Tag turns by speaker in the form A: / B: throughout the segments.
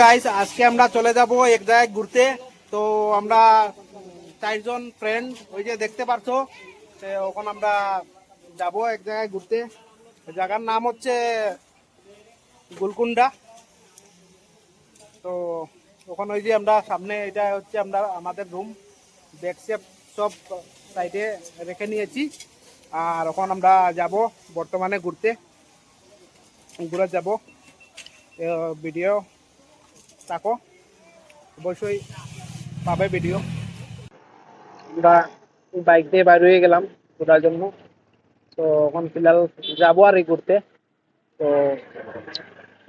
A: Guys, আজকে আমরা চলে যাব এক জায়গায় ঘুরতে। তো আমরা 4জন ফ্রেন্ড, ওই যে দেখতে পারছো, ওখানে আমরা যাব এক জায়গায় ঘুরতে। জায়গার নাম হচ্ছে গুলকুন্ডা। তো ওখানে ওই যে আমরা সামনে, এটা হচ্ছে আমরা আমাদের রুম, ব্যাগসেপ সব সাইডে রেখে নিয়েছি। আর ওখানে আমরা যাব বর্তমানে ঘুরতে, ঘুরে যাব। ভিডিও থাকো, অবশ্যই পাবে ভিডিও। আমরা বাইক দিয়ে বাইর হয়ে গেলাম ঘোরার জন্য। তো এখন ফিলহাল যাবো আর এই ঘুরতে। তো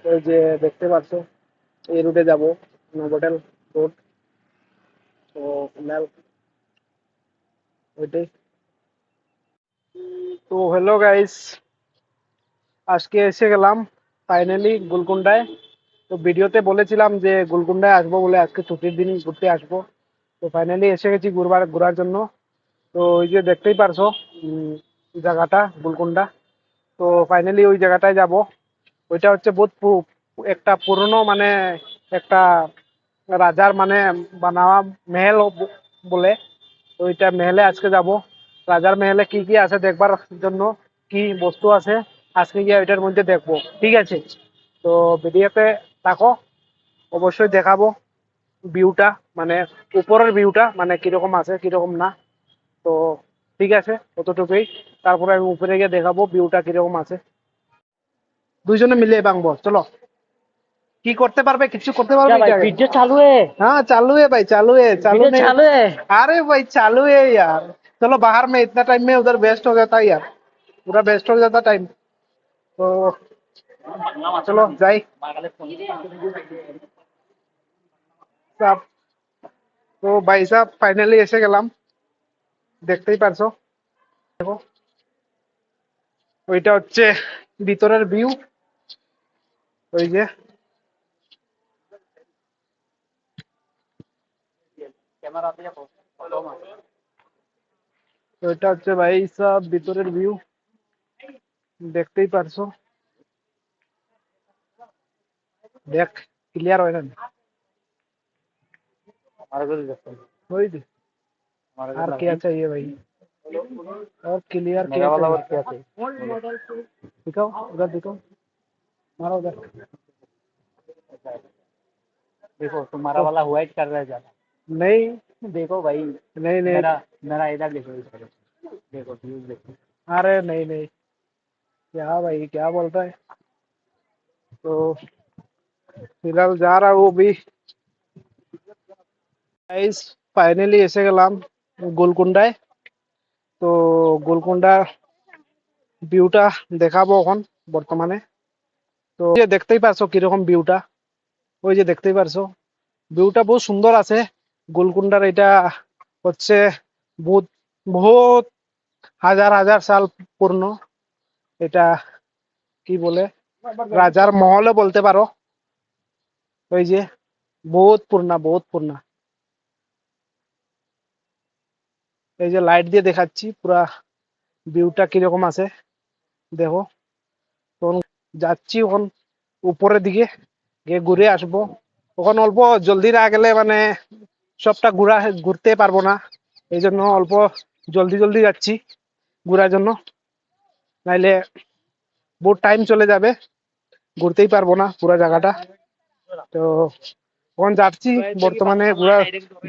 A: ওই যে দেখতে পাচ্ছ, এই রুটে যাবো, নোভোটেল রোড। তো ফিলহাল ওইটাই। তো হ্যালো গাইস, আজকে এসে গেলাম ফাইনালি গুলকুন্ডায়। তো ভিডিওতে বলেছিলাম যে গুলকুন্ডায় আসবো বলে, আজকে ছুটির দিন ঘুরতে আসবো। তো ফাইনালি এসে গেছি ঘোরার জন্য। তো ওই যে দেখতেই পারছো জায়গাটা গুলকুন্ডা। তো ফাইনালি ওই জায়গাটায় যাব। ওইটা হচ্ছে বহুত একটা পুরনো, মানে একটা রাজার মানে বানাওয়া মেহেল বলে। তো ওইটা মেহেলে আজকে যাব। রাজার মেহেলে কি কি আছে দেখবার জন্য, কি বস্তু আছে, আজকে গিয়ে ওইটার মধ্যে দেখবো, ঠিক আছে? তো ভিডিওতে থাকো, অবশ্যই দেখাবো ভিউটা, মানে উপরের ভিউটা, মানে কিরকম আছে কিরকম না। তো ঠিক আছে, অতটুকুই। তারপরে আমি উপরে গিয়ে দেখাবো ভিউটা কিরকম আছে। দুইজনে মিলে ভাঙবো, চলো। কি করতে পারবে, কিছু করতে পারবে
B: क्या भाई
A: क्या?
B: वीडियो चालू है।
A: हाँ चालू है भाई, चालू है, चालू
B: वीडियो
A: नहीं?
B: चालू है।
A: अरे भाई चालू है यार। चलो बाहर में, इतना टाइम में उधर वेस्ट हो जाता है यार, पूरा वेस्ट हो जाता टाइम। तो चलो যাই সাব। তো ভাই সাহেব ফাইনালি এসে গেলাম, দেখতেই পারছো। দেখো, ওইটা হচ্ছে ভিতরের ভিউ। ওই যে ওইটা হচ্ছে ভাই সাহেব ভিতরের ভিউ, দেখতেই পারছো। দেখ, ক্লিয়ার হয় না? ওই যে, আর क्या चाहिए भाई, और क्लियर क्या चाहिए? दिखाओ उधर, दिखाओ, मारो उधर।
B: देखो तुम्हारा
A: तो
B: वाला व्हाइट कर रहा है ज्यादा।
A: नहीं,
B: देखो भाई
A: नहीं नहीं,
B: मेरा मेरा इधर देखो इधर। देखो व्यूज देखो।
A: अरे नहीं नहीं, क्या भाई क्या बोलता है? तो फिलहाल जा रहा हूँ अभी। গাইস ফাইনালি এসে গেলাম গোলকুন্ডায়। তো গোলকুন্ডার ভিউটা দেখাবো এখন বর্তমানে। তো ওই যে দেখতেই পারছো কিরকম ভিউটা, ওই যে দেখতেই পারছো ভিউটা বহুত সুন্দর আছে। গোলকুন্ডার এটা হচ্ছে বহুত বহুত হাজার হাজার সাল পুরনো। এটা কি বলে, রাজার মহলও বলতে পারো। ওই যে বহুত পুরনা, বহুত পুরনা। এই যে লাইট দিয়ে দেখাচ্ছি পুরা ভিউটা কিরকম আছে, দেখো। তখন যাচ্ছি এখন উপরের দিকে, গিয়ে ঘুরে আসবো। ওখানে অল্প জলদি না গেলে মানে সবটা ঘুরতে পারবো না। এই জন্য অল্প জলদি জলদি যাচ্ছি ঘোরার জন্য, নাইলে বহুত টাইম চলে যাবে, ঘুরতেই পারবো না পুরো জায়গাটা। তো এখন যাচ্ছি বর্তমানে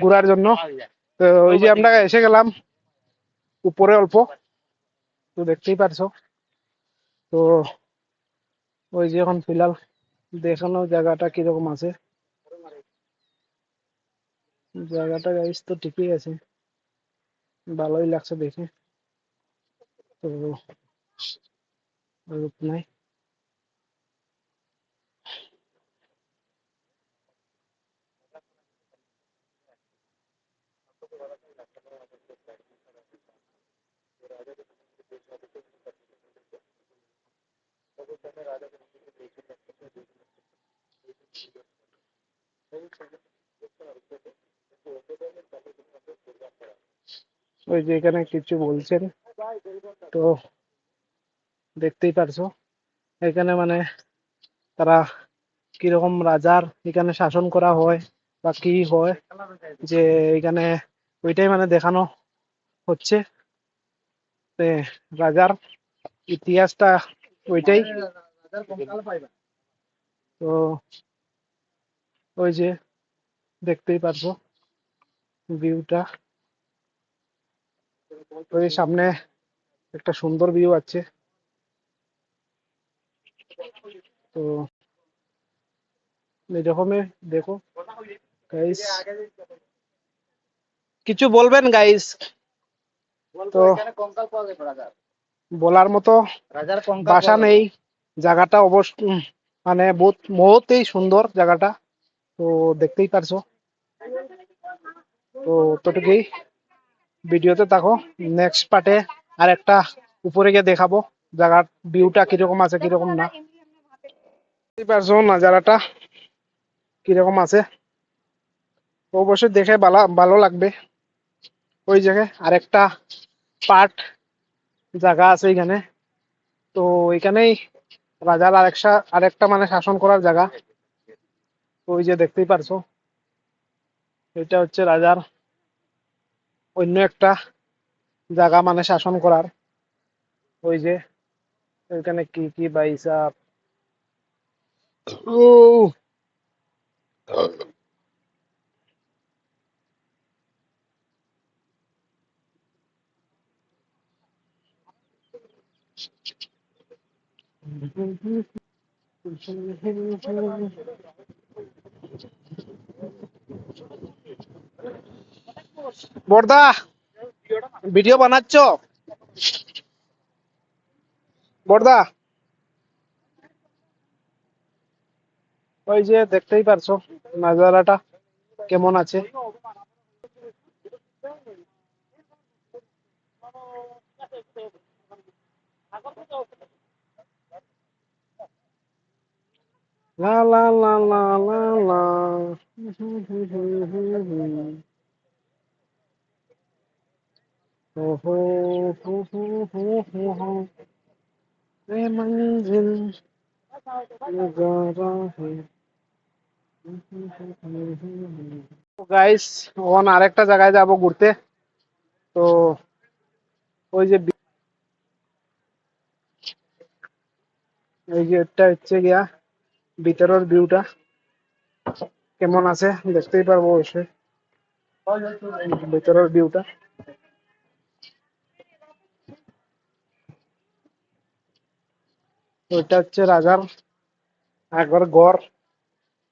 A: ঘোরার জন্য। তো ওই যে আমরা এসে গেলাম উপরে অল্প, তো দেখতেই পারছো। তো ওই যে এখন ফিলহাল দেখানো জায়গাটা কিরকম আছে। জায়গাটা গাইস তো ঠিকই আছে, ভালোই লাগছে দেখে। তো রূপ নাই। ওই যে এখানে কিছু বলছেন, তো দেখতেই পারছো। এখানে মানে তারা কিরকম রাজার এখানে শাসন করা হয় বা কি হয়, যে এখানে ওইটাই মানে দেখানো হচ্ছে। রাজার ইতিহাসটা ওইটাই। তো ওই যে দেখতেই পারছো ভিউটা, ওই সামনে একটা সুন্দর ভিউ আছে। তো এরকমই দেখো গাইস, কিছু বলবেন গাইস? তো বলার মতো ভাষা নেই। জায়গাটা অবশ্য মানে বহুতই সুন্দর জায়গাটা। তো দেখতেই পারছো। তো ততটুকুই, ভিডিওতে থাকো। নেক্সট পার্টে আর একটা উপরে গিয়ে দেখাবো জায়গার ভিউটা কিরকম আছে কিরকম না। দেখতেই পারছো নাজারাটা কিরকম আছে। তো অবশ্যই দেখে ভালো ভালো লাগবে। ওই জায়গায় আরেকটা পার্ট জায়গা আছে এখানে। তো এখানেই রাজার আরেকটা মানে শাসন করার জায়গা। ওই যে দেখতেই পারছো, এটা হচ্ছে রাজার অন্য একটা জায়গা মানে শাসন করার। ওই যে এখানে কি কি বাইসা। ও বর্দা, ভিডিও বানাচ্ছো বর্দা? ওই যে দেখতেই পারছো নাজারাটা কেমন আছে। লা লা লা লা লা লা। हो हो हो ये मंजिल नजारा है। গাইস, ওখানে আরেকটা জায়গায় যাব ঘুরতে। তো ওই যে এই যে এটা হচ্ছে গিয়া ভিতরের ভিউটা কেমন আছে দেখতেই পারবো অবশ্যই। ভিতরের ভিউটা ওইটা হচ্ছে রাজার আগের ঘর।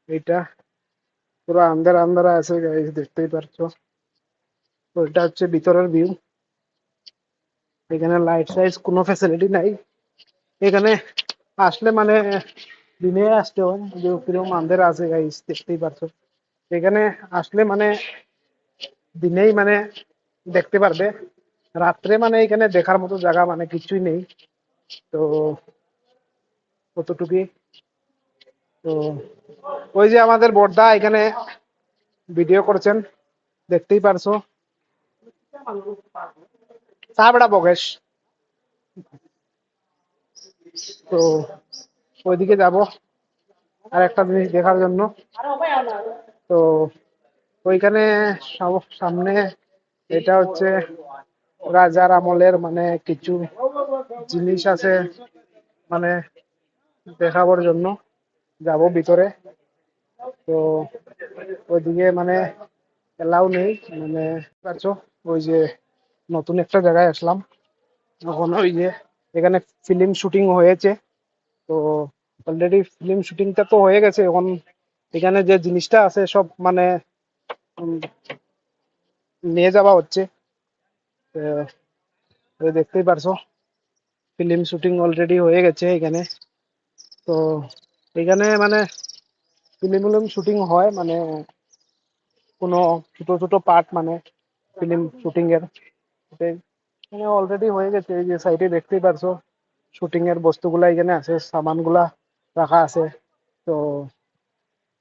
A: এটা পুরো আন্ধার আন্ধার আছে গাইস, দেখতেই পারছো। ওইটা হচ্ছে ভিতরের ভিউ। এখানে লাইট সাইজ কোনো ফ্যাসিলিটি নাই। এখানে আসলে মানে দিনে আসতে হয়, যে কিরকম আন্ধার আছে গাইস দেখতেই পারছো। এখানে আসলে মানে দিনেই মানে দেখতে পারবে। রাত্রে মানে এখানে দেখার মতো জায়গা মানে কিছুই নেই। তো কতটুকুই। তো ওই যে আমাদের বড়দা এখানে ভিডিও করছেন, দেখতেই পারছো। চা বেড়া বকেশ। তো ওইদিকে যাব আর একটা জিনিস দেখার জন্য। তো ওইখানে সামনে এটা হচ্ছে রাজার আমলের মানে কিছু জিনিস আছে মানে দেখাবার জন্য যাব ভিতরে। তো ওইদিকে মানে এলাও নেই মানে পারছো। ওই যে নতুন একটা জায়গায় আসলাম এখন। ওই যে এখানে ফিল্ম শুটিং হয়েছে। তো অলরেডি ফিল্ম শুটিংটা তো হয়ে গেছে। এখন এখানে যে জিনিসটা আছে সব মানে উম, নিয়ে যাওয়া হচ্ছে। তো দেখতেই পারছো ফিল্ম শুটিং অলরেডি হয়ে গেছে এখানে। তো এখানে মানে ফিল্ম শুটিং হয় মানে কোনো ছোট ছোট পার্ট মানে ফিল্ম শুটিং এর এটাই মানে অলরেডি হয়ে গেছে। এই যে সাইডে দেখতেই পারছো শুটিং এর বস্তুগুলা এখানে আছে, সামানগুলা রাখা আছে। তো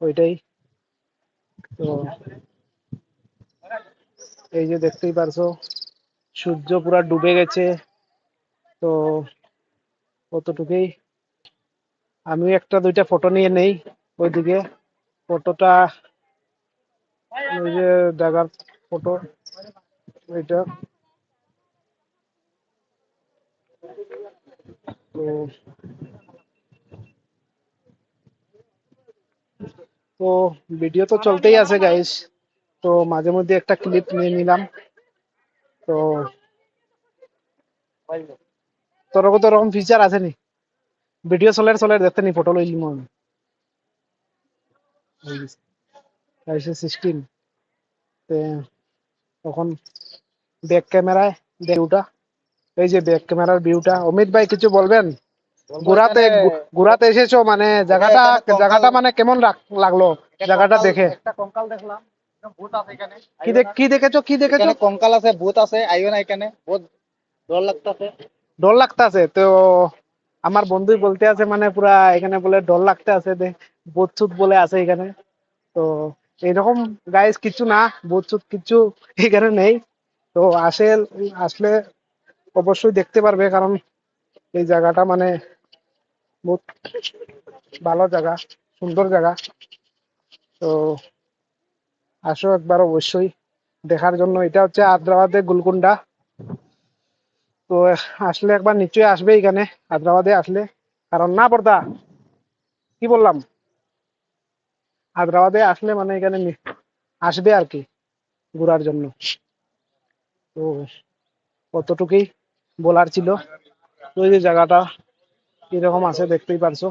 A: ওইটাই। তো এই যে দেখতেই পারছো সূর্য পুরা ডুবে গেছে। তো কতটুকুই, আমিও একটা দুইটা ফটো নিয়ে নেই ওইদিকে ফটোটা, ওই যে জায়গার ফটো ওইটা। তো তো ভিডিও তো চলতেই আছে গাইস, তো মাঝে মধ্যে একটা ক্লিপ নিয়ে নিলাম। তো তোর তো ওরকম ফিচার আছে নি, ভিডিও চলে চলে দেখতে নি ফটো লই লিমু আমি। 16 তখন ব্যাক ক্যামেরায় ভিউটা, এই যে ব্যাক ক্যামেরার ভিউটা। অমিত ভাই কিছু বলবেন? ঘোরাতে ঘোরাতে এসেছো মানে জায়গাটা, জায়গাটা মানে কেমন লাগলো জায়গাটা দেখে?
B: একটা কঙ্কাল দেখলাম, ভূত আছে এখানে।
A: কি দেখেছো, কি দেখেছো?
B: এখানে কঙ্কাল আছে, ভূত আছে, আইও না এখানে, বহুত ডর লাগতাছে।
A: ডর লাগতাছে তো? আমার বন্ধুই বলতে আছে মানে পুরা এখানে বলে ডর লাগতে আছে, ভূত চুত বলে আছে এখানে। তো এরকম গাইস কিছু না, ভূত চুত কিছু এখানে নেই। তো আসলে অবশ্যই দেখতে পারবে, কারণ এই জায়গাটা মানে বহুত ভালো জায়গা, সুন্দর জায়গা। তো আসো একবার অবশ্যই দেখার জন্য। এটা হচ্ছে হায়দ্রাবাদের গোলকুন্ডা। তো আসলে একবার নিশ্চয়ই আসবে এখানে হায়দ্রাবাদে আসলে, কারণ না পড়তা কি বললাম, হায়দ্রাবাদে আসলে মানে এখানে আসবে আর কি ঘোরার জন্য। তো কতটুকুই বলার ছিল। তো এই যে জায়গাটা এরকম আছে দেখতেই পারছো।